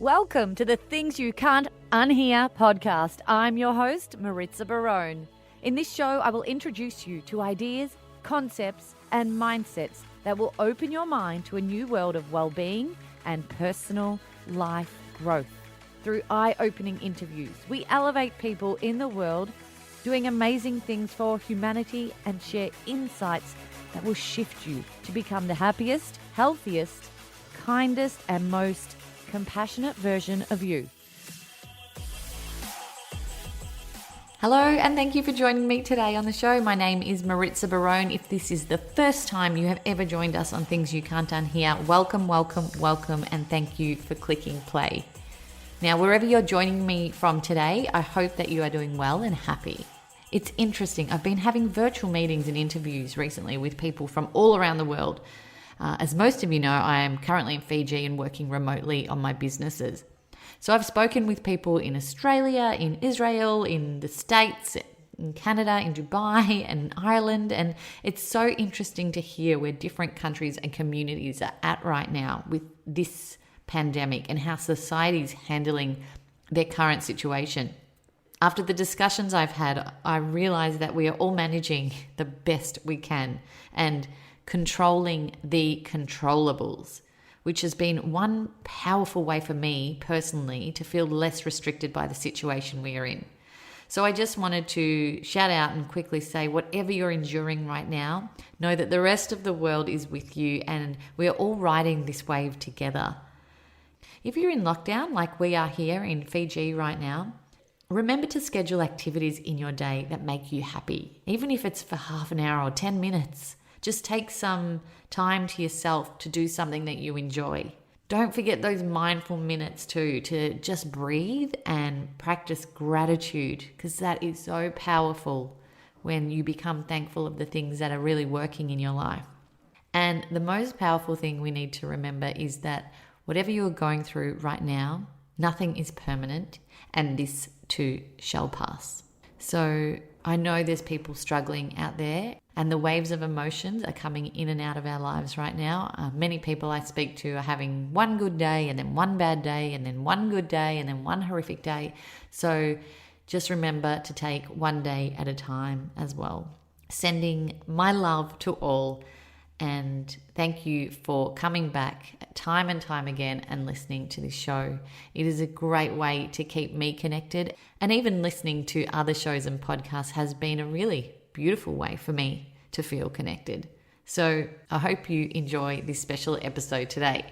Welcome to the Things You Can't Unhear podcast. I'm your host, Maritza Barone. In this show, I will introduce you to ideas, concepts, and mindsets that will open your mind to a new world of well-being and personal life growth. Through eye-opening interviews, we elevate people in the world doing amazing things for humanity and share insights that will shift you to become the happiest, healthiest, kindest, and most compassionate version of you. Hello, and thank you for joining me today on the show. My name is Maritza Barone. If this is the first time you have ever joined us on Things You Can't Unhear, welcome, and thank you for clicking play. Now, wherever you're joining me from today, I hope that you are doing well and happy. It's interesting. I've been having virtual meetings and interviews recently with people from all around the world. As most of you know, I am currently in Fiji and working remotely on my businesses. So I've spoken with people in Australia, in Israel, in the States, in Canada, in Dubai, and Ireland. And it's so interesting to hear where different countries and communities are at right now with this pandemic and how society's handling their current situation. After the discussions I've had, I realized that we are all managing the best we can and controlling the controllables, which has been one powerful way for me personally to feel less restricted by the situation we are in. So I just wanted to shout out and quickly say, whatever you're enduring right now, know that the rest of the world is with you and we are all riding this wave together. If you're in lockdown like we are here in Fiji right now, remember to schedule activities in your day that make you happy, even if it's for half an hour or 10 minutes. Just take some time to yourself to do something that you enjoy. Don't forget those mindful minutes too, to just breathe and practice gratitude, because that is so powerful when you become thankful of the things that are really working in your life. And the most powerful thing we need to remember is that whatever you are going through right now, nothing is permanent, and this too shall pass. So I know there's people struggling out there, and the waves of emotions are coming in and out of our lives right now. Many people I speak to are having one good day and then one bad day and then one good day and then one horrific day. So just remember to take one day at a time as well. Sending my love to all, and thank you for coming back time and time again and listening to this show. It is a great way to keep me connected, and even listening to other shows and podcasts has been a really beautiful way for me to feel connected. So I hope you enjoy this special episode today.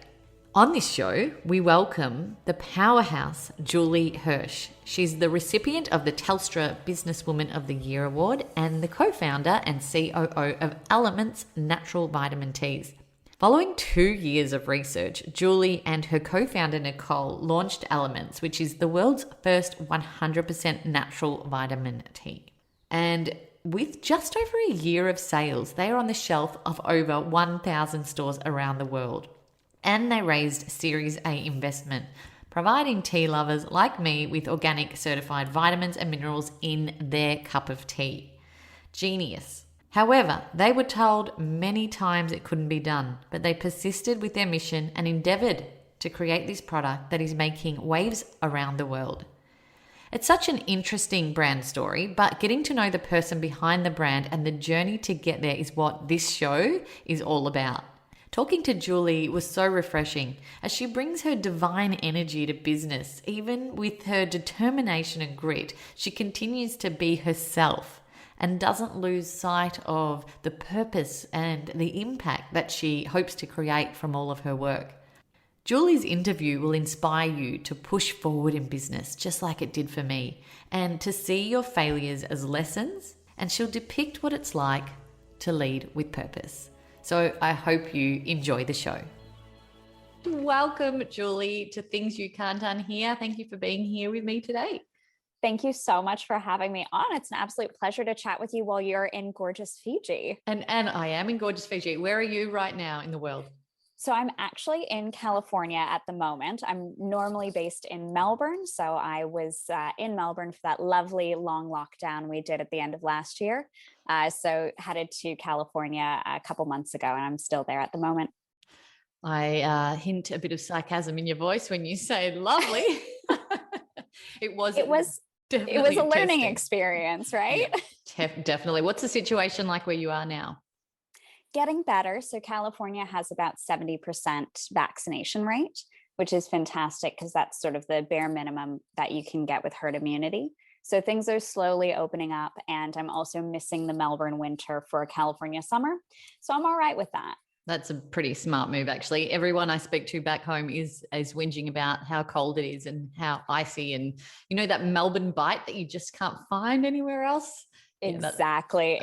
On this show, we welcome the powerhouse Julie Hirsch. She's the recipient of the Telstra Business Woman of the Year award and the co-founder and COO of Eloments natural vitamin teas. Following 2 years of research, Julie and her co-founder Nicole launched Eloments, which is the world's first 100% natural vitamin tea. And with just over a year of sales, they are on the shelf of over 1,000 stores around the world. And they raised Series A investment, providing tea lovers like me with organic certified vitamins and minerals in their cup of tea. Genius. However, they were told many times it couldn't be done, but they persisted with their mission and endeavoured to create this product that is making waves around the world. It's such an interesting brand story, but getting to know the person behind the brand and the journey to get there is what this show is all about. Talking to Julie was so refreshing as she brings her divine energy to business. Even with her determination and grit, she continues to be herself and doesn't lose sight of the purpose and the impact that she hopes to create from all of her work. Julie's interview will inspire you to push forward in business, just like it did for me, and to see your failures as lessons, and she'll depict what it's like to lead with purpose. So I hope you enjoy the show. Welcome, Julie, to Things You Can't Unhear. Thank you for being here with me today. Thank you so much for having me on. It's an absolute pleasure to chat with you while you're in gorgeous Fiji. And I am in gorgeous Fiji. Where are you right now in the world? So I'm actually in California at the moment. I'm normally based in Melbourne. So I was in Melbourne for that lovely long lockdown we did at the end of last year. So headed to California a couple months ago, and I'm still there at the moment. I hint a bit of sarcasm in your voice when you say lovely. It was It was definitely a a learning testing. experience, right? Yeah, definitely. What's the situation like where you are now? Getting better. So California has about 70% vaccination rate, which is fantastic because that's sort of the bare minimum that you can get with herd immunity. So things are slowly opening up, and I'm also missing the Melbourne winter for a California summer. So I'm all right with that. That's a pretty smart move, actually. Everyone I speak to back home is whinging about how cold it is and how icy, and that Melbourne bite that you just can't find anywhere else. Exactly.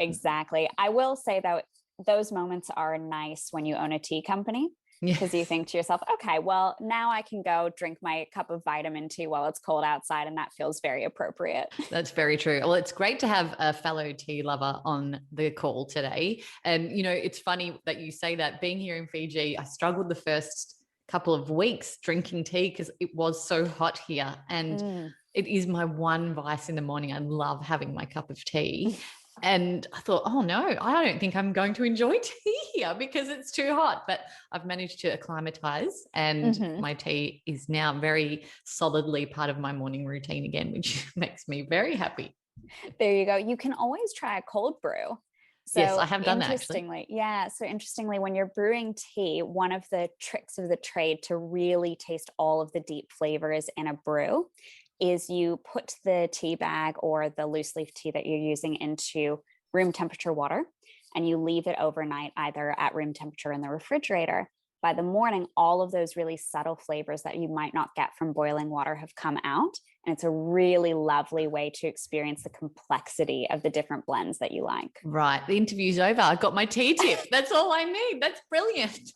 I will say though, those moments are nice when you own a tea company, because you think to yourself, okay, well, now I can go drink my cup of vitamin tea while it's cold outside, and that feels very appropriate. That's very true. Well, it's great to have a fellow tea lover on the call today. And, it's funny that you say that. Being here in Fiji, I struggled the first couple of weeks drinking tea because it was so hot here. And it is my one vice in the morning. I love having my cup of tea. And I thought, oh no, I don't think I'm going to enjoy tea here because it's too hot. But I've managed to acclimatize, and my tea is now very solidly part of my morning routine again, which makes me very happy. There you go. You can always try a cold brew. So yes, I have done that actually. So interestingly, when you're brewing tea, one of the tricks of the trade to really taste all of the deep flavors in a brew is you put the tea bag or the loose leaf tea that you're using into room temperature water, and you leave it overnight, either at room temperature in the refrigerator. By the morning, all of those really subtle flavors that you might not get from boiling water have come out. And it's a really lovely way to experience the complexity of the different blends that you like. Right. The interview's over. I got my tea tip. That's all I need. That's brilliant.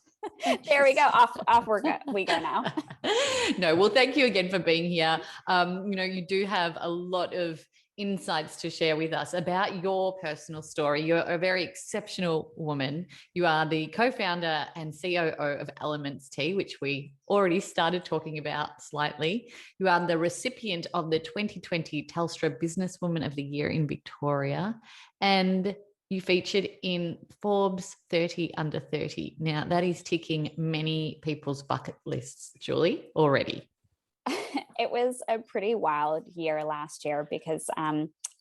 There we go. Off we go now. No, well, thank you again for being here. You do have a lot of insights to share with us about your personal story. You're a very exceptional woman. You are the co-founder and COO of Eloments Tea, which we already started talking about slightly. You are the recipient of the 2020 Telstra Business Woman of the Year in Victoria, and you featured in Forbes 30 Under 30. Now, that is ticking many people's bucket lists, Julie, already. It was a pretty wild year last year because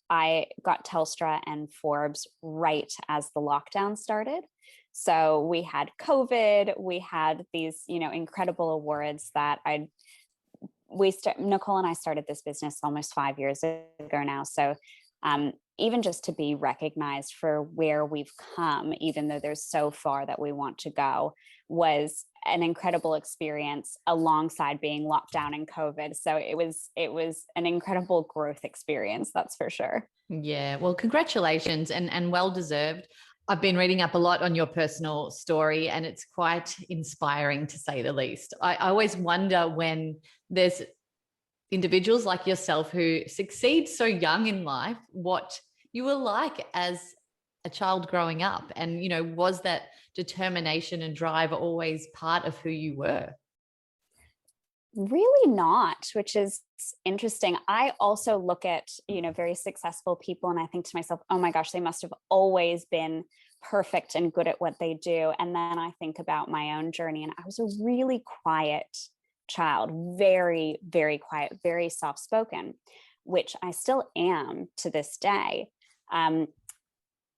I got Telstra and Forbes right as the lockdown started. So we had COVID, we had these, incredible awards that Nicole and I started this business almost 5 years ago now. So even just to be recognized for where we've come, even though there's so far that we want to go, was an incredible experience alongside being locked down in COVID. So it was an incredible growth experience, that's for sure. Yeah, well, congratulations and well deserved. I've been reading up a lot on your personal story, and it's quite inspiring to say the least. I always wonder when there's individuals like yourself who succeed so young in life, what you were like as a child growing up. And, was that determination and drive always part of who you were? Really not, which is interesting. I also look at, very successful people, and I think to myself, oh my gosh, they must have always been perfect and good at what they do. And then I think about my own journey, and I was a really quiet child, very, very quiet, very soft-spoken, which I still am to this day.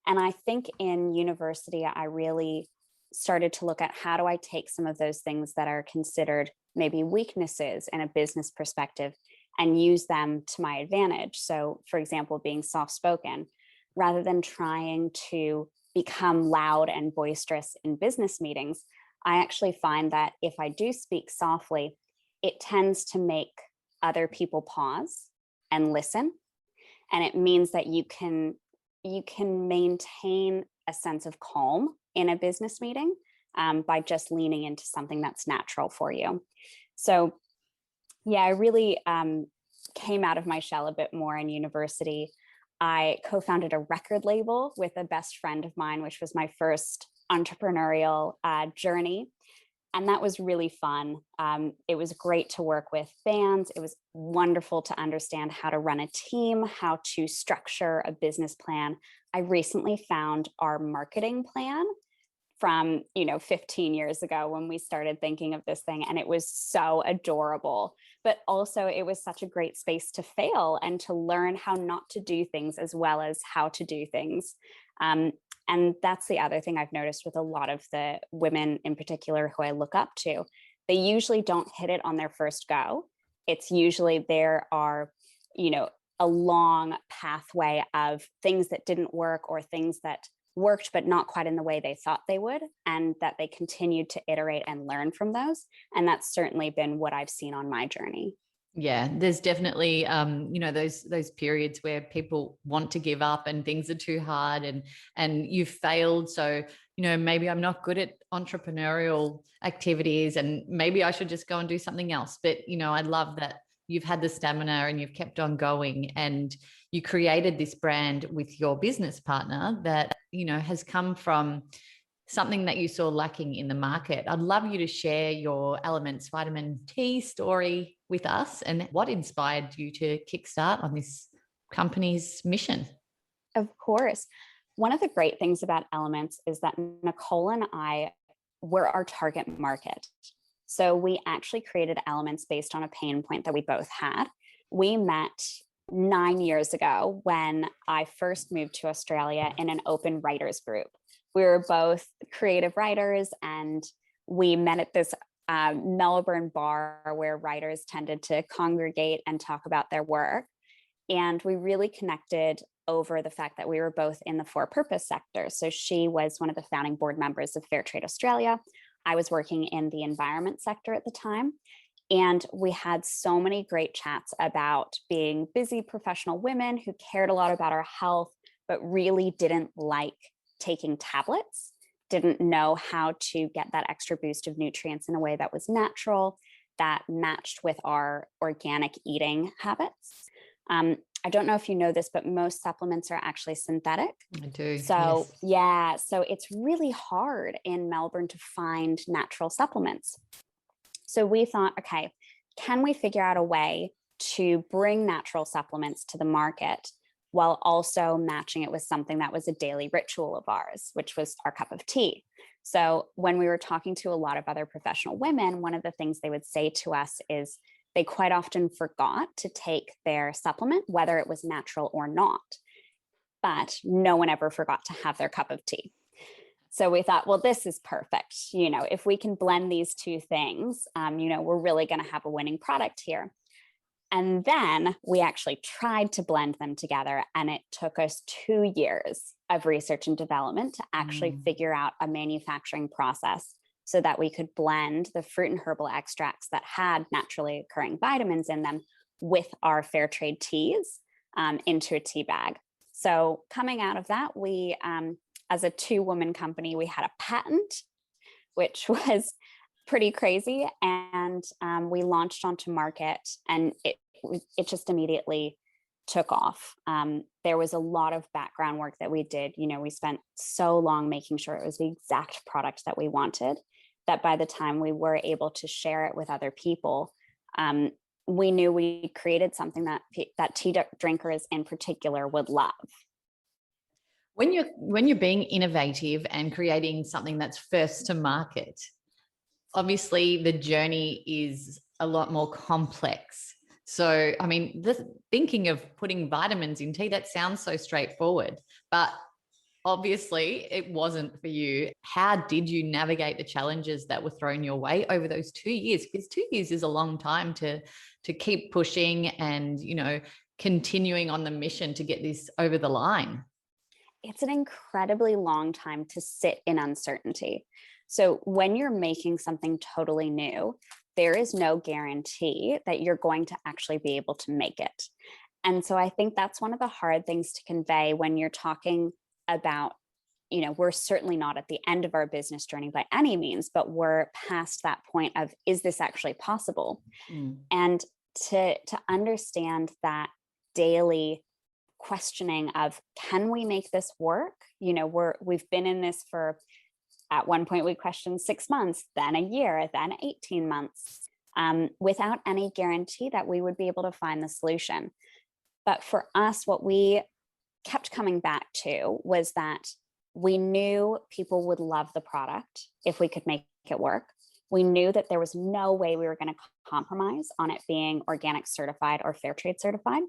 And I think in university, I really started to look at how do I take some of those things that are considered maybe weaknesses in a business perspective and use them to my advantage. So, for example, being soft-spoken, rather than trying to become loud and boisterous in business meetings, I actually find that if I do speak softly, it tends to make other people pause and listen. And it means that you can maintain a sense of calm in a business meeting by just leaning into something that's natural for you. So yeah, I really came out of my shell a bit more in university. I co-founded a record label with a best friend of mine, which was my first entrepreneurial journey. And that was really fun. It was great to work with bands. It was wonderful to understand how to run a team, how to structure a business plan. I recently found our marketing plan from, 15 years ago when we started thinking of this thing. And it was so adorable, but also it was such a great space to fail and to learn how not to do things as well as how to do things. And that's the other thing I've noticed with a lot of the women in particular who I look up to. They usually don't hit it on their first go. It's usually there are, a long pathway of things that didn't work or things that worked, but not quite in the way they thought they would, and that they continued to iterate and learn from those. And that's certainly been what I've seen on my journey. Yeah, there's definitely those periods where people want to give up and things are too hard and you've failed. So, maybe I'm not good at entrepreneurial activities and maybe I should just go and do something else. But, I love that you've had the stamina and you've kept on going and you created this brand with your business partner that, has come from something that you saw lacking in the market. I'd love you to share your Elements vitamin T story with us and what inspired you to kickstart on this company's mission. Of course. One of the great things about Elements is that Nicole and I were our target market. So we actually created Elements based on a pain point that we both had. We met 9 years ago when I first moved to Australia in an open writers group. We were both creative writers and we met at this Melbourne bar where writers tended to congregate and talk about their work. And we really connected over the fact that we were both in the for-purpose sector. So she was one of the founding board members of Fairtrade Australia. I was working in the environment sector at the time. And we had so many great chats about being busy professional women who cared a lot about our health, but really didn't like taking tablets, didn't know how to get that extra boost of nutrients in a way that was natural, that matched with our organic eating habits. I don't know if you know this, but most supplements are actually synthetic. I do. So yes. yeah, so it's really hard in Melbourne to find natural supplements. So we thought, okay, can we figure out a way to bring natural supplements to the market while also matching it with something that was a daily ritual of ours, which was our cup of tea. So when we were talking to a lot of other professional women, one of the things they would say to us is they quite often forgot to take their supplement, whether it was natural or not, but no one ever forgot to have their cup of tea. So we thought, well, this is perfect. If we can blend these two things, we're really going to have a winning product here. And then we actually tried to blend them together. And it took us 2 years of research and development to actually figure out a manufacturing process so that we could blend the fruit and herbal extracts that had naturally occurring vitamins in them with our fair trade teas into a tea bag. So coming out of that, we, as a 2-woman company, we had a patent, which was pretty crazy. And we launched onto market and it just immediately took off. There was a lot of background work that we did. We spent so long making sure it was the exact product that we wanted, that by the time we were able to share it with other people, we knew we created something that tea drinkers in particular would love. When you're being innovative and creating something that's first to market, obviously the journey is a lot more complex. So, thinking of putting vitamins in tea, that sounds so straightforward, but obviously it wasn't for you. How did you navigate the challenges that were thrown your way over those 2 years? Because 2 years is a long time to keep pushing and, continuing on the mission to get this over the line. It's an incredibly long time to sit in uncertainty. So when you're making something totally new, there is no guarantee that you're going to actually be able to make it. And so I think that's one of the hard things to convey when you're talking about, we're certainly not at the end of our business journey by any means, but we're past that point of, is this actually possible? And to understand that daily questioning of, can we make this work? We've been in this for, at one point we questioned 6 months, then a year, then 18 months, without any guarantee that we would be able to find the solution. But for us, what we kept coming back to was that We knew people would love the product if we could make it work. We knew that there was no way we were going to compromise on it being organic certified or fair trade certified.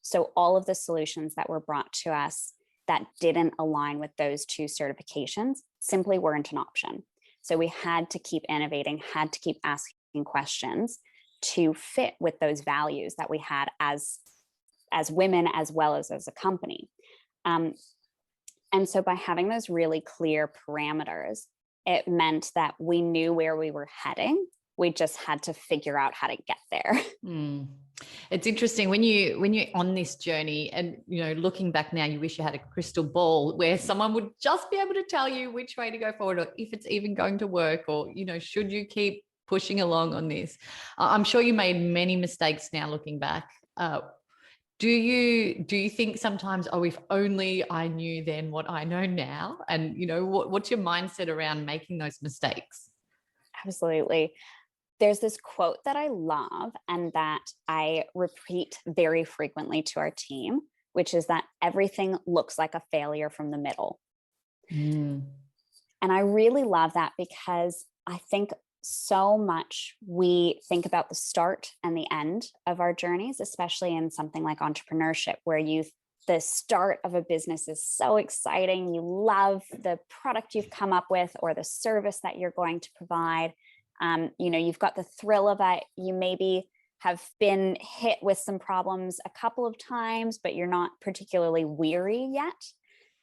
So all of the solutions that were brought to us that didn't align with those two certifications simply weren't an option. So we had to keep innovating, had to keep asking questions to fit with those values that we had as women, as well as a company. And so by having those really clear parameters, it meant that we knew where we were heading. We just had to figure out how to get there. It's interesting when you're on this journey, and looking back now, you wish you had a crystal ball where someone would just be able to tell you which way to go forward, or if it's even going to work, or should you keep pushing along on this. I'm sure you made many mistakes now looking back. Do you think sometimes, if only I knew then what I know now? And what's your mindset around making those mistakes? Absolutely. There's this quote that I love and that I repeat very frequently to our team, which is that everything looks like a failure from the middle. And I really love that because I think so much we think about the start and the end of our journeys, especially in something like entrepreneurship, where the start of a business is so exciting. You love the product you've come up with or the service that you're going to provide. You've got the thrill of it. You maybe have been hit with some problems a couple of times, but you're not particularly weary yet.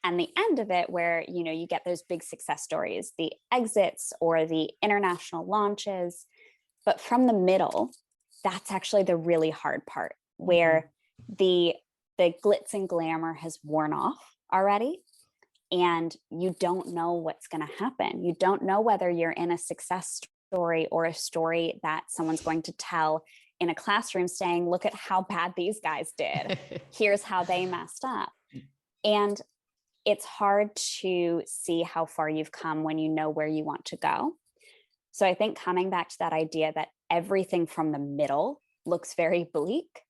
And the end of it, where you get those big success stories, the exits or the international launches. But from the middle, that's actually the really hard part, where the glitz and glamour has worn off already, and you don't know what's going to happen. You don't know whether you're in a success story or a story that someone's going to tell in a classroom saying, look at how bad these guys did. Here's how they messed up. And it's hard to see how far you've come when you know where you want to go. So I think coming back to that idea that everything from the middle looks very bleak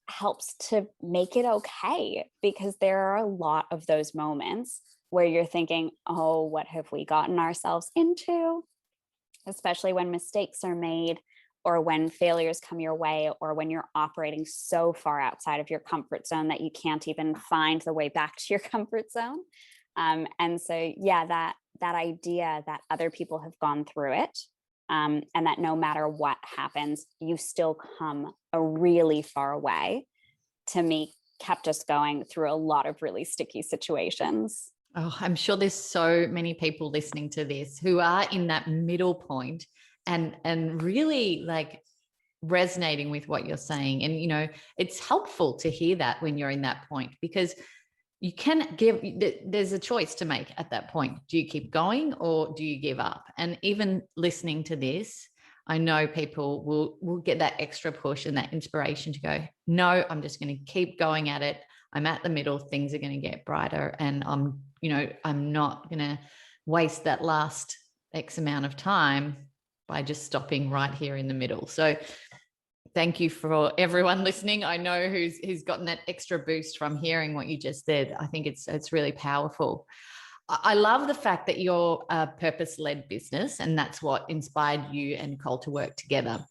helps to make it okay, because there are a lot of those moments where you're thinking, oh, what have we gotten ourselves into? Especially when mistakes are made, or when failures come your way, or when you're operating so far outside of your comfort zone that you can't even find the way back to your comfort zone. And so, yeah, that idea that other people have gone through it, and that no matter what happens, you still come a really far way, to me, kept us going through a lot of really sticky situations. Oh, I'm sure there's so many people listening to this who are in that middle point and really like resonating with what you're saying. And, it's helpful to hear that when you're in that point, because you can there's a choice to make at that point. Do you keep going or do you give up? And even listening to this, I know people will get that extra push and that inspiration to go, no, I'm just going to keep going at it. I'm at the middle. Things are going to get brighter, and I'm not going to waste that last X amount of time by just stopping right here in the middle. So thank you for everyone listening. I know who's gotten that extra boost from hearing what you just said. I think it's really powerful. I love the fact that you're a purpose-led business, and that's what inspired you and Nicole to work together.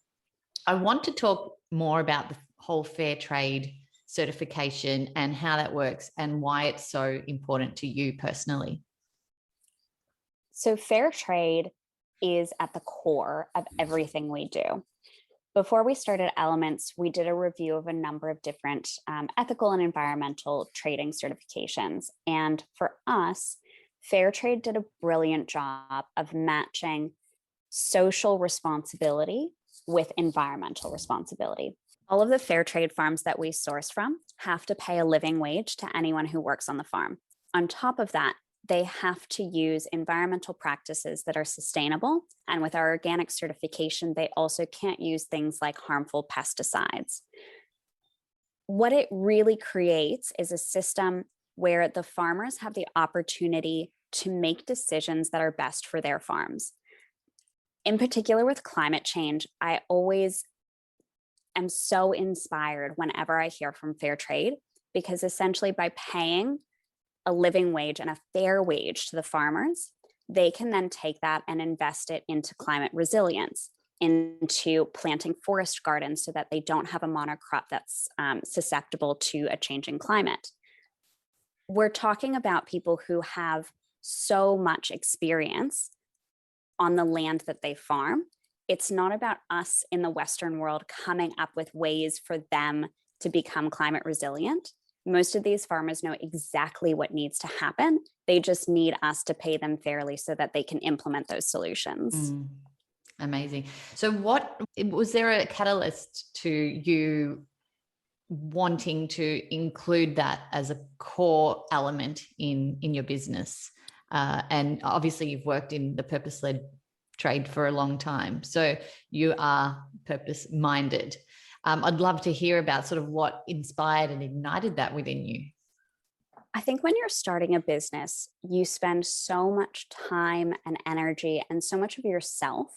I want to talk more about the whole fair trade certification and how that works and why it's so important to you personally. So fair trade is at the core of everything we do. Before we started Eloments, we did a review of a number of different ethical and environmental trading certifications. And for us, fair trade did a brilliant job of matching social responsibility with environmental responsibility. All of the fair trade farms that we source from have to pay a living wage to anyone who works on the farm. On top of that, they have to use environmental practices that are sustainable. And with our organic certification, they also can't use things like harmful pesticides. What it really creates is a system where the farmers have the opportunity to make decisions that are best for their farms. In particular, with climate change, I always am so inspired whenever I hear from fair trade, because essentially by paying a living wage and a fair wage to the farmers, they can then take that and invest it into climate resilience, into planting forest gardens so that they don't have a monocrop that's susceptible to a changing climate. We're talking about people who have so much experience on the land that they farm. It's not about us in the Western world coming up with ways for them to become climate resilient. Most of these farmers know exactly what needs to happen. They just need us to pay them fairly so that they can implement those solutions. Amazing. So was there a catalyst to you wanting to include that as a core element in your business? And obviously you've worked in the purpose-led trade for a long time, so you are purpose-minded. I'd love to hear about sort of what inspired and ignited that within you. I think when you're starting a business, you spend so much time and energy and so much of yourself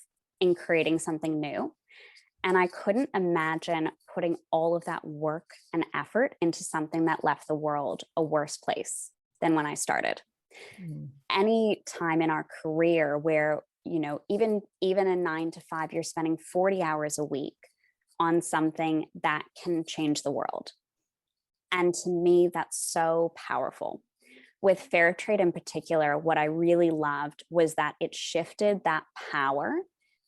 in creating something new. And I couldn't imagine putting all of that work and effort into something that left the world a worse place than when I started. Any time in our career where, even a 9 to 5, you're spending 40 hours a week on something that can change the world. And to me, that's so powerful. With fair trade in particular, what I really loved was that it shifted that power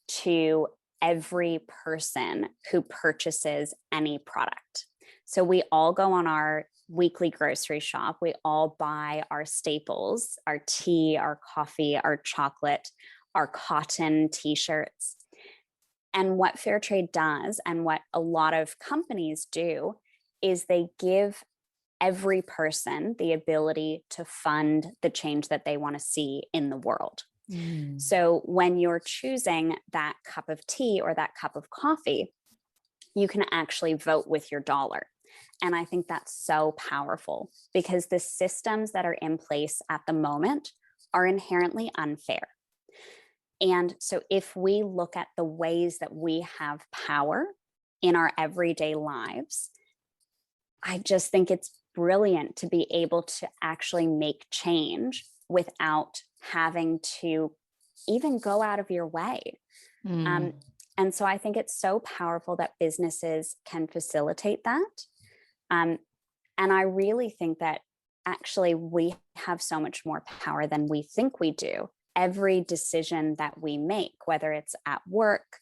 to every person who purchases any product. So we all go on our weekly grocery shop. We all buy our staples, our tea, our coffee, our chocolate, our cotton t-shirts. And what fair trade does, and what a lot of companies do, is they give every person the ability to fund the change that they want to see in the world. So when you're choosing that cup of tea or that cup of coffee, you can actually vote with your dollar. And I think that's so powerful because the systems that are in place at the moment are inherently unfair. And so if we look at the ways that we have power in our everyday lives, I just think it's brilliant to be able to actually make change without having to even go out of your way. And so I think it's so powerful that businesses can facilitate that. And I really think that actually we have so much more power than we think we do. Every decision that we make, whether it's at work,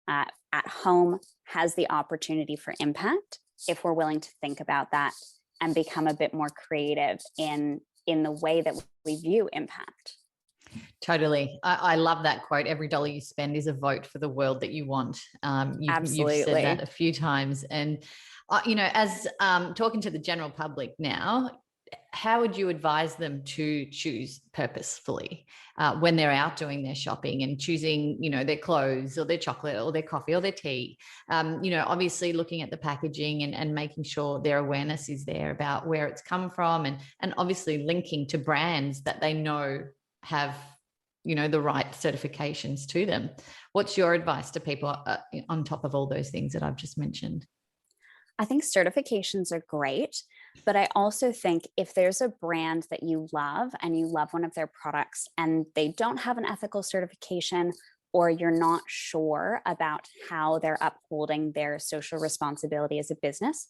at home, has the opportunity for impact if we're willing to think about that and become a bit more creative in the way that we view impact. Totally. I love that quote. Every dollar you spend is a vote for the world that you want. Absolutely. You've said that a few times. And, as talking to the general public now, how would you advise them to choose purposefully when they're out doing their shopping and choosing, their clothes or their chocolate or their coffee or their tea? Obviously looking at the packaging and making sure their awareness is there about where it's come from, and obviously linking to brands that they know have, the right certifications to them. What's your advice to people on top of all those things that I've just mentioned? I think certifications are great, but I also think if there's a brand that you love and you love one of their products and they don't have an ethical certification, or you're not sure about how they're upholding their social responsibility as a business,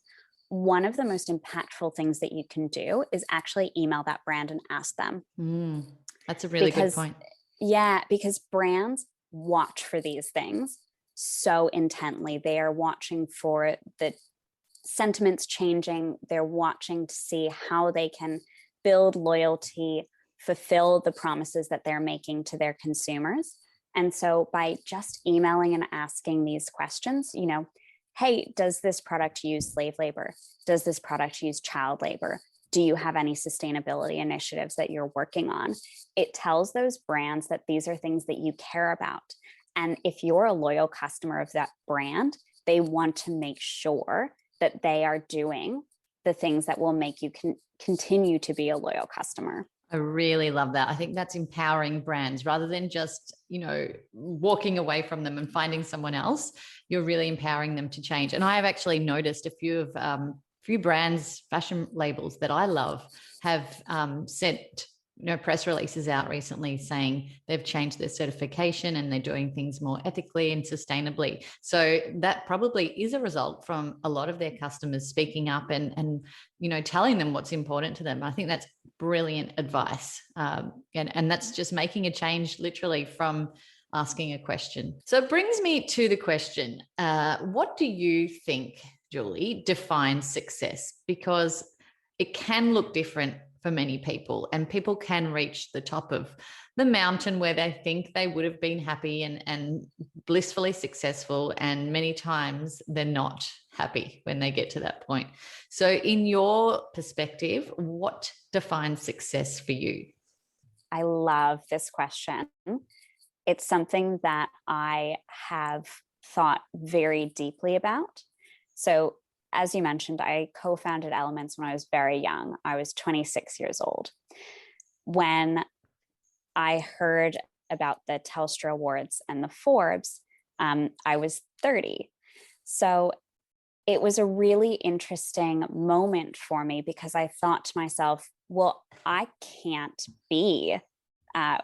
one of the most impactful things that you can do is actually email that brand and ask them. That's a really good point. Yeah, because brands watch for these things so intently. They are watching for the sentiments changing. They're watching to see how they can build loyalty, fulfill the promises that they're making to their consumers. And so by just emailing and asking these questions, hey, does this product use slave labor? Does this product use child labor? Do you have any sustainability initiatives that you're working on? It tells those brands that these are things that you care about. And if you're a loyal customer of that brand, they want to make sure that they are doing the things that will make you continue to be a loyal customer. I really love that. I think that's empowering brands rather than just, walking away from them and finding someone else. You're really empowering them to change. And I have actually noticed a few few brands, fashion labels that I love have sent press releases out recently saying they've changed their certification and they're doing things more ethically and sustainably. So that probably is a result from a lot of their customers speaking up and telling them what's important to them. I think that's brilliant advice. And that's just making a change literally from asking a question. So it brings me to the question, what do you think, Julie, defines success? Because it can look different for many people, and people can reach the top of the mountain where they think they would have been happy and blissfully successful, and many times they're not happy when they get to that point. So in your perspective, what defines success for you? I love this question. It's something that I have thought very deeply about. So as you mentioned, I co-founded Eloments when I was very young. I was 26 years old. When I heard about the Telstra Awards and the Forbes, I was 30. So it was a really interesting moment for me because I thought to myself, well, I can't be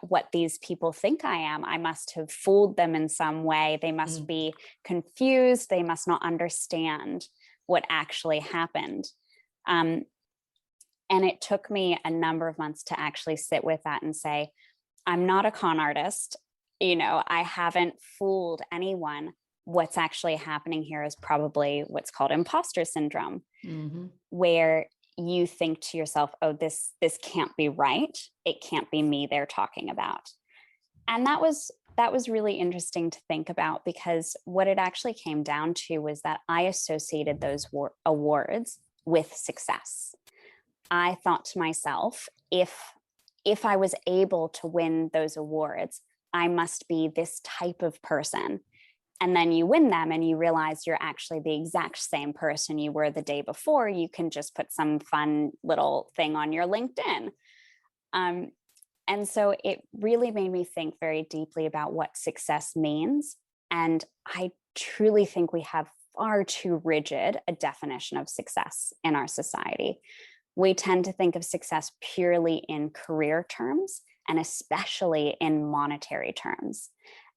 what these people think I am. I must have fooled them in some way. They must be confused. They must not understand what actually happened. And it took me a number of months to actually sit with that and say, I'm not a con artist. I haven't fooled anyone. What's actually happening here is probably what's called imposter syndrome, where you think to yourself, oh, this can't be right. It can't be me they're talking about. And that was really interesting to think about, because what it actually came down to was that I associated those awards with success. I thought to myself, if I was able to win those awards, I must be this type of person. And then you win them and you realize you're actually the exact same person you were the day before. You can just put some fun little thing on your LinkedIn. And so it really made me think very deeply about what success means. And I truly think we have far too rigid a definition of success in our society. We tend to think of success purely in career terms, and especially in monetary terms.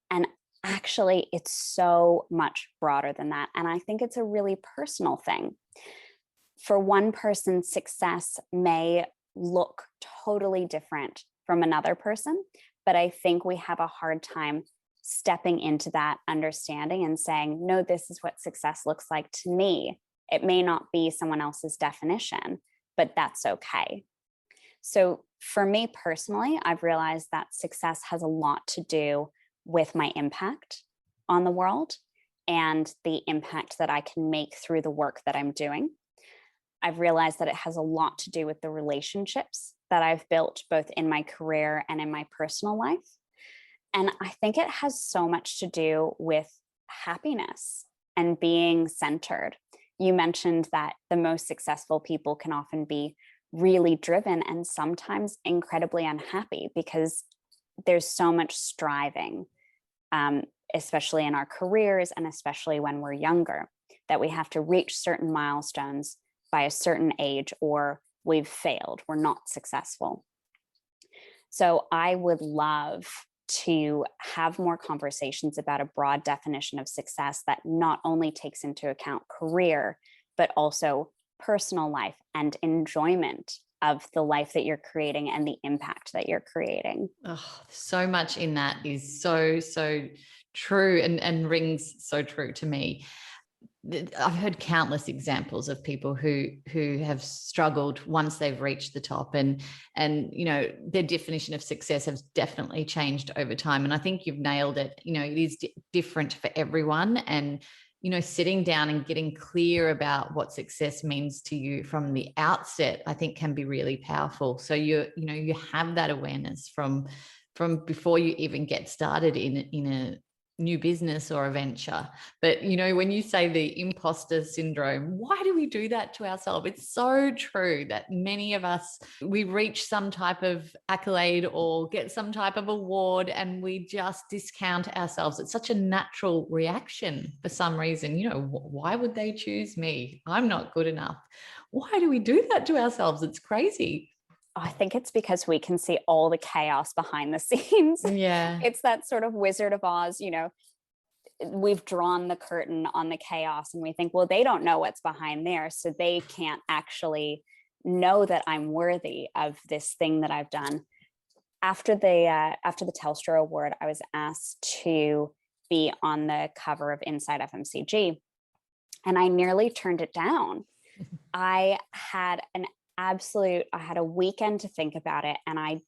And actually, it's so much broader than that. And I think it's a really personal thing. For one person, success may look totally different from another person, but I think we have a hard time stepping into that understanding and saying, no, this is what success looks like to me. It may not be someone else's definition, but that's okay. So for me personally, I've realized that success has a lot to do with my impact on the world and the impact that I can make through the work that I'm doing. I've realized that it has a lot to do with the relationships that I've built both in my career and in my personal life. And I think it has so much to do with happiness and being centered. You mentioned that the most successful people can often be really driven and sometimes incredibly unhappy because there's so much striving, especially in our careers and especially when we're younger, that we have to reach certain milestones by a certain age or we've failed, we're not successful. So I would love to have more conversations about a broad definition of success that not only takes into account career, but also personal life and enjoyment of the life that you're creating and the impact that you're creating. Oh, so much in that is so true and rings so true to me. I've heard countless examples of people who have struggled once they've reached the top, and their definition of success has definitely changed over time. And I think you've nailed it. It is different for everyone, and sitting down and getting clear about what success means to you from the outset, I think can be really powerful. So you have that awareness from before you even get started in new business or a venture. But, when you say the imposter syndrome, why do we do that to ourselves? It's so true that many of us, we reach some type of accolade or get some type of award and we just discount ourselves. It's such a natural reaction for some reason. Why would they choose me? I'm not good enough. Why do we do that to ourselves? It's crazy. I think it's because we can see all the chaos behind the scenes. Yeah. It's that sort of Wizard of Oz, we've drawn the curtain on the chaos and we think, well, they don't know what's behind there, so they can't actually know that I'm worthy of this thing that I've done. After the Telstra award, I was asked to be on the cover of Inside FMCG, and I nearly turned it down. I had a weekend to think about it. And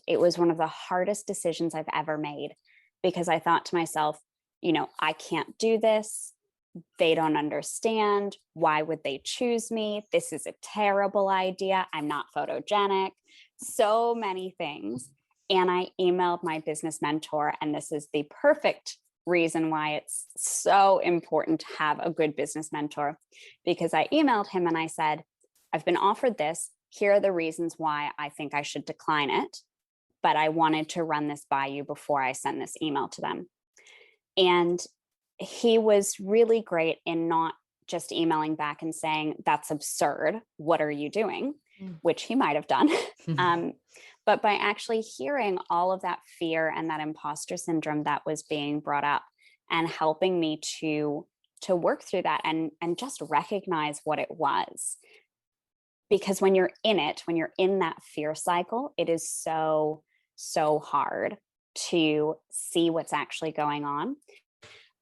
it was one of the hardest decisions I've ever made, because I thought to myself, I can't do this. They don't understand. Why would they choose me? This is a terrible idea. I'm not photogenic. So many things. And I emailed my business mentor, and this is the perfect reason why it's so important to have a good business mentor, because I emailed him and I said, I've been offered this. Here are the reasons why I think I should decline it, but I wanted to run this by you before I send this email to them. And he was really great in not just emailing back and saying, that's absurd. What are you doing? Which he might have done. But by actually hearing all of that fear and that imposter syndrome that was being brought up, and helping me to work through that and just recognize what it was. Because when you're in it, when you're in that fear cycle, it is so, so hard to see what's actually going on.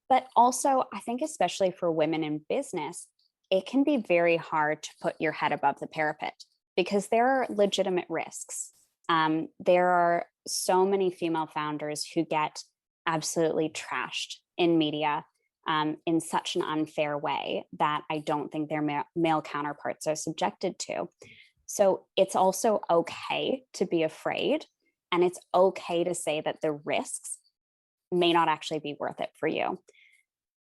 But also, I think especially for women in business, it can be very hard to put your head above the parapet, because there are legitimate risks. There are so many female founders who get absolutely trashed in media in such an unfair way that I don't think their male counterparts are subjected to. So it's also okay to be afraid, and it's okay to say that the risks may not actually be worth it for you.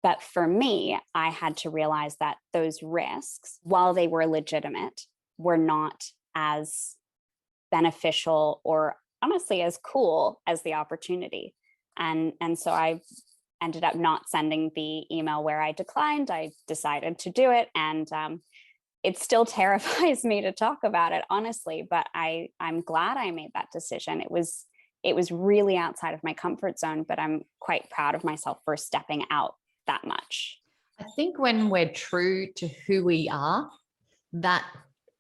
But for me, I had to realize that those risks, while they were legitimate, were not as beneficial or honestly as cool as the opportunity. And so I ended up not sending the email where I declined. I decided to do it. And it still terrifies me to talk about it, honestly, but I'm glad I made that decision. It was really outside of my comfort zone, but I'm quite proud of myself for stepping out that much. I think when we're true to who we are, that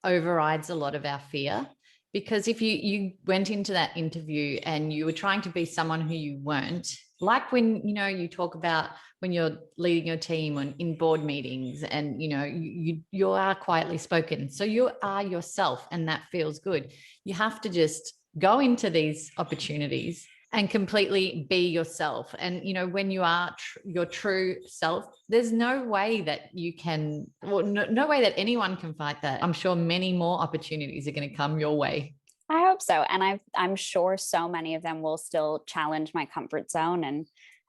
overrides a lot of our fear. Because if you went into that interview and you were trying to be someone who you weren't, like when, you talk about when you're leading your team in board meetings and, you are quietly spoken. So you are yourself, and that feels good. You have to just go into these opportunities and completely be yourself. And, when you are your true self, there's no way that you can, no way that anyone can fight that. I'm sure many more opportunities are going to come your way. I hope so. And I'm sure so many of them will still challenge my comfort zone. And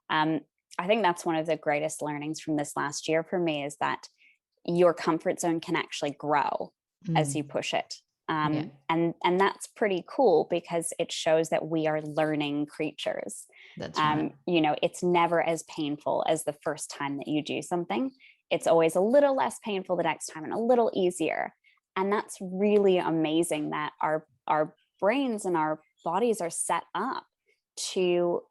I think that's one of the greatest learnings from this last year for me, is that your comfort zone can actually grow as you push it. And that's pretty cool, because it shows that we are learning creatures. That's right. It's never as painful as the first time that you do something. It's always a little less painful the next time and a little easier. And that's really amazing that our brains and our bodies are set up to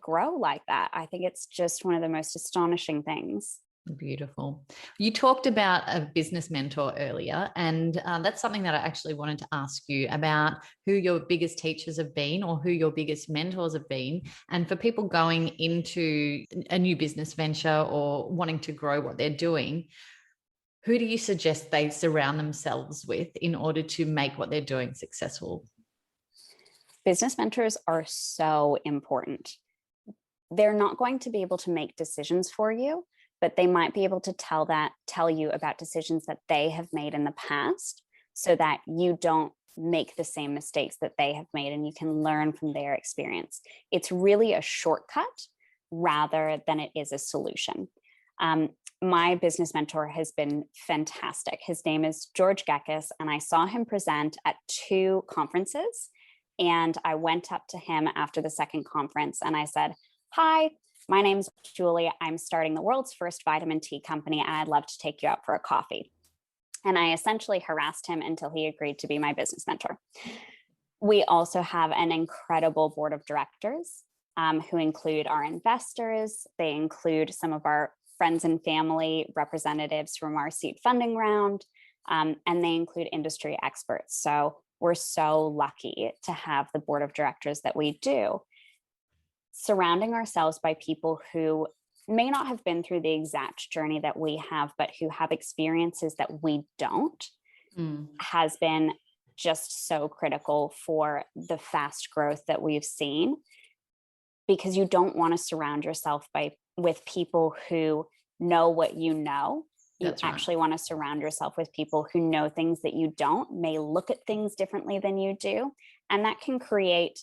grow like that. I think it's just one of the most astonishing things. Beautiful. You talked about a business mentor earlier, and that's something that I actually wanted to ask you about, who your biggest teachers have been or who your biggest mentors have been. And for people going into a new business venture or wanting to grow what they're doing, who do you suggest they surround themselves with in order to make what they're doing successful? Business mentors are so important. They're not going to be able to make decisions for you, but they might be able to tell you about decisions that they have made in the past, so that you don't make the same mistakes that they have made and you can learn from their experience. It's really a shortcut, rather than it is a solution. My business mentor has been fantastic. His name is George Gekas, and I saw him present at 2 conferences. And I went up to him after the second conference and I said, "Hi, my name's Julie. I'm starting the world's first vitamin T company, and I'd love to take you out for a coffee." And I essentially harassed him until he agreed to be my business mentor. We also have an incredible board of directors who include our investors. They include some of our friends and family representatives from our seed funding round, and they include industry experts. So we're so lucky to have the board of directors that we do. Surrounding ourselves by people who may not have been through the exact journey that we have, but who have experiences that we don't, has been just so critical for the fast growth that we've seen, because you don't want to surround yourself with people who know what you know. That's right. Actually want to surround yourself with people who know things that you don't, may look at things differently than you do. And that can create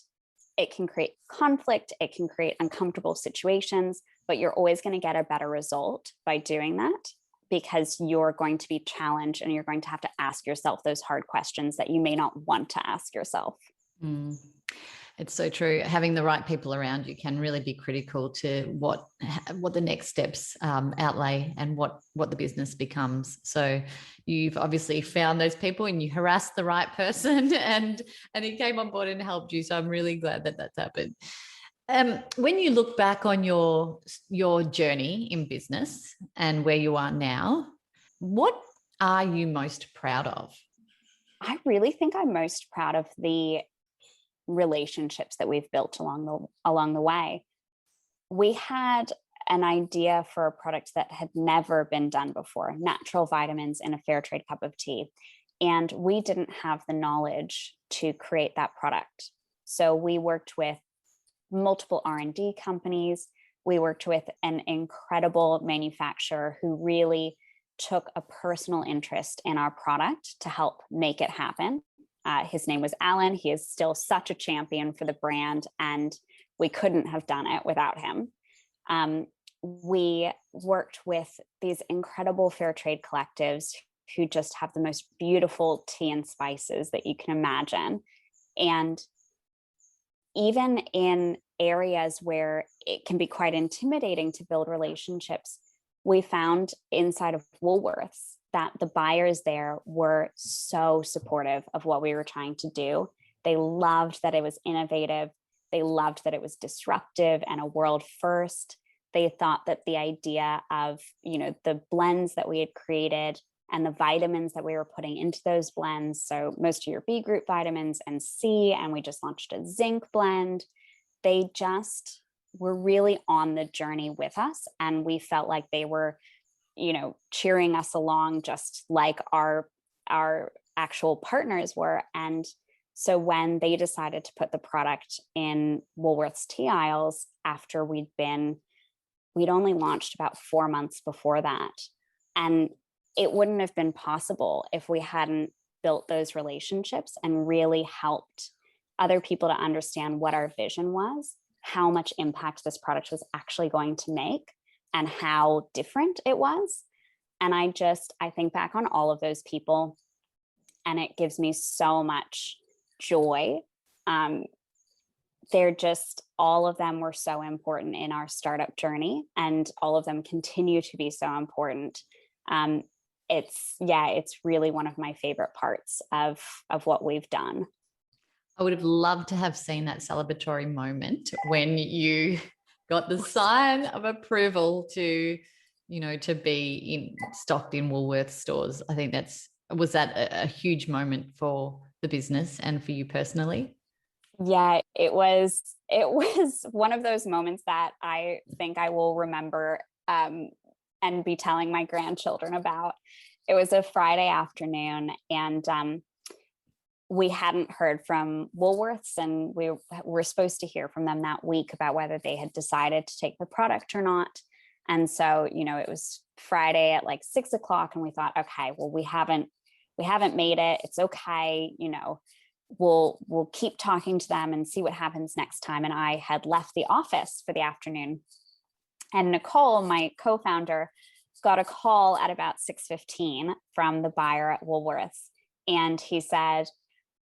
conflict. It can create uncomfortable situations, but you're always going to get a better result by doing that, because you're going to be challenged and you're going to have to ask yourself those hard questions that you may not want to ask yourself. It's so true. Having the right people around you can really be critical to what the next steps outlay and what the business becomes. So you've obviously found those people and you harassed the right person and he came on board and helped you. So I'm really glad that that's happened. When you look back on your journey in business and where you are now, what are you most proud of? I really think I'm most proud of the relationships that we've built along the way. We had an idea for a product that had never been done before, natural vitamins in a fair trade cup of tea. And we didn't have the knowledge to create that product. So we worked with multiple R&D companies. We worked with an incredible manufacturer who really took a personal interest in our product to help make it happen. His name was Alan. He is still such a champion for the brand, and we couldn't have done it without him. We worked with these incredible fair trade collectives who just have the most beautiful tea and spices that you can imagine. And even in areas where it can be quite intimidating to build relationships, we found inside of Woolworths that the buyers there were so supportive of what we were trying to do. They loved that it was innovative. They loved that it was disruptive and a world first. They thought that the idea of, the blends that we had created and the vitamins that we were putting into those blends, so most of your B group vitamins and C, and we just launched a zinc blend, they just were really on the journey with us. And we felt like they were, cheering us along just like our actual partners were. And so when they decided to put the product in Woolworth's tea aisles after we'd only launched about 4 months before that. And it wouldn't have been possible if we hadn't built those relationships and really helped other people to understand what our vision was, how much impact this product was actually going to make, and how different it was. And I think back on all of those people, and it gives me so much joy. All of them were so important in our startup journey, and all of them continue to be so important. It's really one of my favorite parts of what we've done. I would have loved to have seen that celebratory moment when you got the sign of approval to be stocked in Woolworths stores. I think was that a huge moment for the business and for you personally? Yeah, it was one of those moments that I think I will remember and be telling my grandchildren about. It was a Friday afternoon, and we hadn't heard from Woolworths, and we were supposed to hear from them that week about whether they had decided to take the product or not. And so, it was Friday at like 6:00, and we thought, okay, well, we haven't made it. It's okay. We'll keep talking to them and see what happens next time. And I had left the office for the afternoon. And Nicole, my co-founder, got a call at about 6:15 from the buyer at Woolworths. And he said,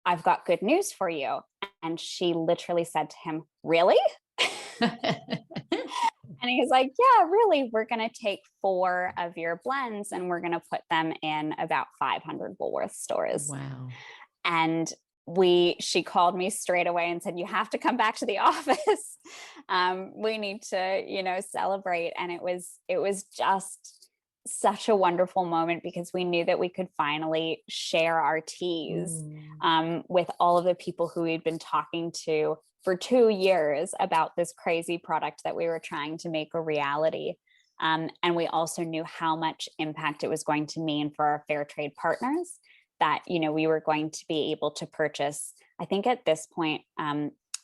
I've got good news for you. And she literally said to him, really? And he's like, yeah, really, we're going to take 4 of your blends and we're going to put them in about 500 Woolworths stores. Wow. And she called me straight away and said, you have to come back to the office. We need to, celebrate. And it was just such a wonderful moment, because we knew that we could finally share our teas with all of the people who we'd been talking to for 2 years about this crazy product that we were trying to make a reality. And we also knew how much impact it was going to mean for our fair trade partners, that, we were going to be able to purchase. I think at this point,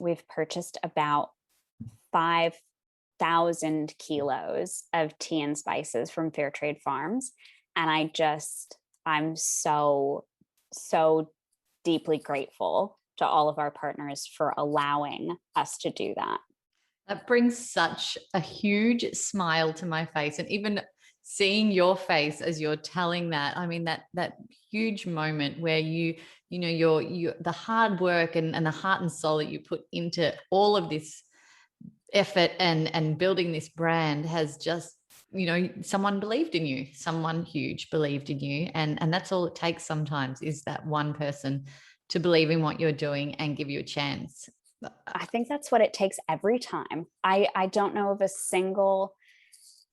we've purchased about 5,000 kilos of tea and spices from fair trade farms. And I'm so, so deeply grateful to all of our partners for allowing us to do that. That brings such a huge smile to my face. And even seeing your face as you're telling that, I mean, that huge moment where your the hard work and the heart and soul that you put into all of this effort and building this brand has just, someone believed in you, someone huge believed in you. And that's all it takes sometimes, is that one person to believe in what you're doing and give you a chance. I think that's what it takes every time. I don't know of a single,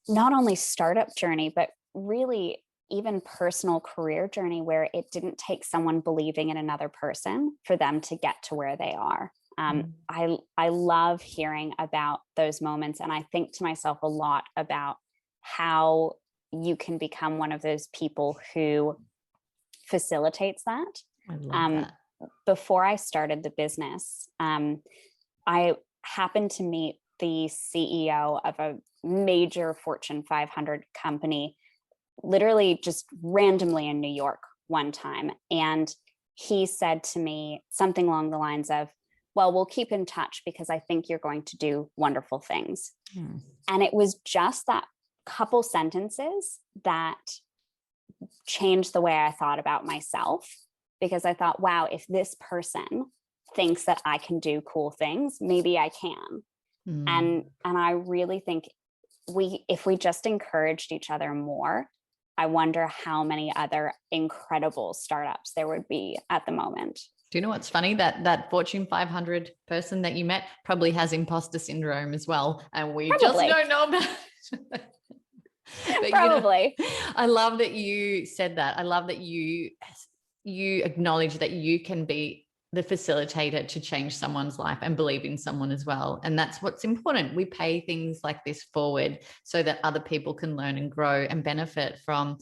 not only startup journey, but really even personal career journey where it didn't take someone believing in another person for them to get to where they are. I love hearing about those moments. And I think to myself a lot about how you can become one of those people who facilitates that. I love that. Before I started the business, I happened to meet the CEO of a major Fortune 500 company, literally just randomly in New York one time. And he said to me something along the lines of, well, we'll keep in touch because I think you're going to do wonderful things. And it was just that couple sentences that changed the way I thought about myself, because I thought, wow, if this person thinks that I can do cool things, maybe I can. And I really think if we just encouraged each other more, I wonder how many other incredible startups there would be at the moment. Do you know what's funny? That Fortune 500 person that you met probably has imposter syndrome as well, and we just don't know about it. But, probably. I love that you said that. I love that you acknowledge that you can be the facilitator to change someone's life and believe in someone as well. And that's what's important. We pay things like this forward so that other people can learn and grow and benefit from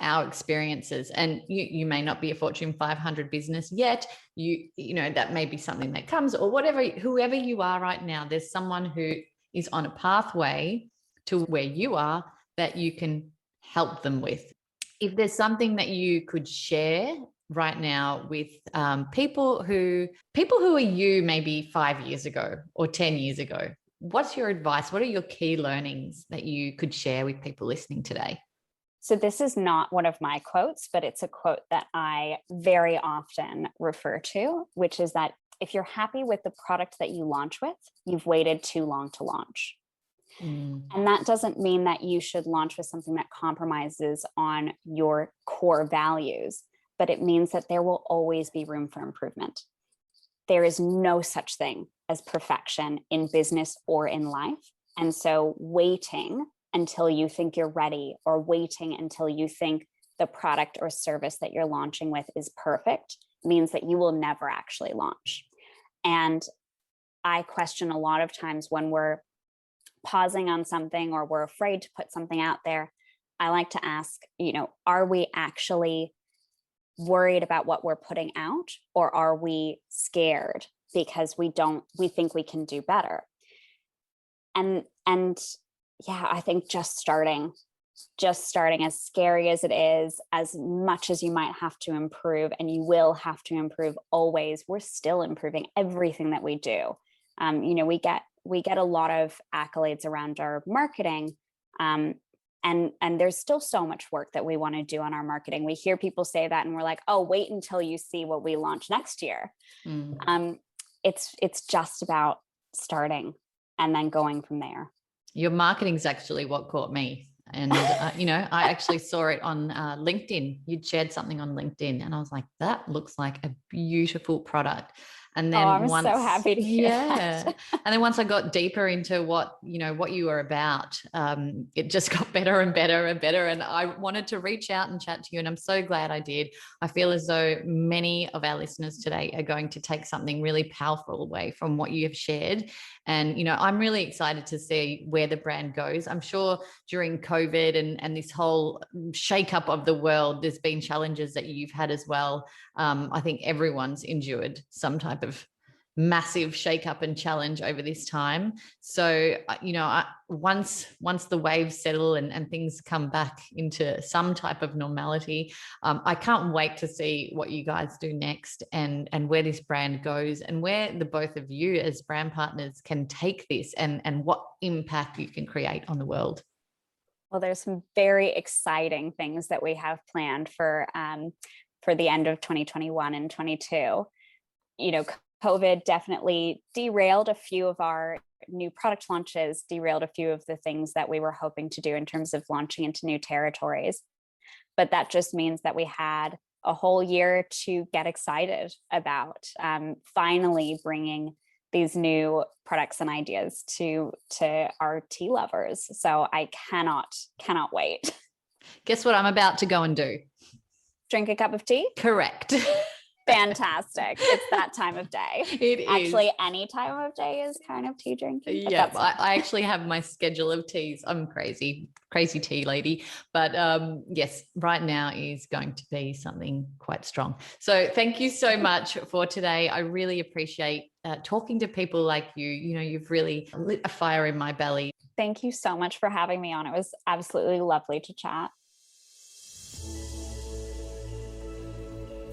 our experiences. And you may not be a Fortune 500 business yet. You know, that may be something that comes, or whatever, whoever you are right now, there's someone who is on a pathway to where you are that you can help them with. If there's something that you could share right now with people who are you maybe 5 years ago or 10 years ago, what's your advice? What are your key learnings that you could share with people listening today? So this is not one of my quotes, but it's a quote that I very often refer to, which is that if you're happy with the product that you launch with, you've waited too long to launch. And that doesn't mean that you should launch with something that compromises on your core values, but it means that there will always be room for improvement. There is no such thing as perfection in business or in life. And so waiting until you think you're ready, or waiting until you think the product or service that you're launching with is perfect, means that you will never actually launch. And I question a lot of times when we're pausing on something or we're afraid to put something out there, I like to ask, are we actually worried about what we're putting out, or are we scared because we think we can do better? And yeah, I think just starting, as scary as it is, as much as you might have to improve, and you will have to improve always, we're still improving everything that we do. We get we get a lot of accolades around our marketing. And there's still so much work that we want to do on our marketing. We hear people say that and we're like, oh, wait until you see what we launch next year. It's just about starting and then going from there. Your marketing's actually what caught me. And, I actually saw it on LinkedIn. You'd shared something on LinkedIn and I was like, that looks like a beautiful product. And then I'm so happy to hear that. And then once I got deeper into what you were about, it just got better and better and better. And I wanted to reach out and chat to you. And I'm so glad I did. I feel as though many of our listeners today are going to take something really powerful away from what you have shared. And, I'm really excited to see where the brand goes. I'm sure during COVID and this whole shakeup of the world, there's been challenges that you've had as well. I think everyone's endured some type of massive shakeup and challenge over this time. So, once the waves settle and things come back into some type of normality, I can't wait to see what you guys do next and where this brand goes and where the both of you as brand partners can take this and what impact you can create on the world. Well, there's some very exciting things that we have planned for the end of 2021 and 22. COVID definitely derailed a few of our new product launches, derailed a few of the things that we were hoping to do in terms of launching into new territories. But that just means that we had a whole year to get excited about finally bringing these new products and ideas to our tea lovers. So I cannot wait. Guess what I'm about to go and do? Drink a cup of tea? Correct. Fantastic. It's that time of day. It actually is. Any time of day is kind of tea drinking. Yeah, I actually have my schedule of teas. I'm crazy tea lady. But yes, right now is going to be something quite strong. So thank you so much for today. I really appreciate talking to people like you. You've really lit a fire in my belly. Thank you so much for having me on. It was absolutely lovely to chat.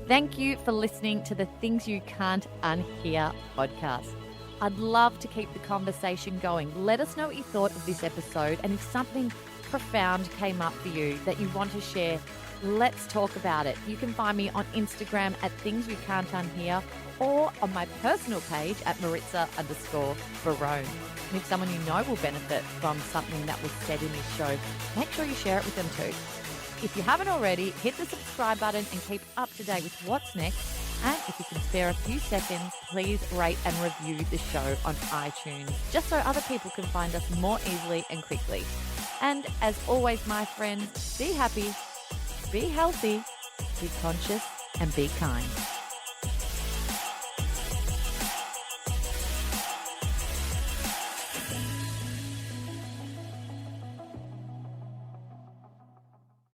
Thank you for listening to the Things You Can't Unhear podcast. I'd love to keep the conversation going. Let us know what you thought of this episode, and if something profound came up for you that you want to share, let's talk about it. You can find me on Instagram at Things You Can't Unhear or on my personal page at Maritza_Barone. And if someone you know will benefit from something that was said in this show, make sure you share it with them too. If you haven't already, hit the subscribe button and keep up to date with what's next. And if you can spare a few seconds, please rate and review the show on iTunes, just so other people can find us more easily and quickly. And as always, my friends, be happy, be healthy, be conscious, and be kind.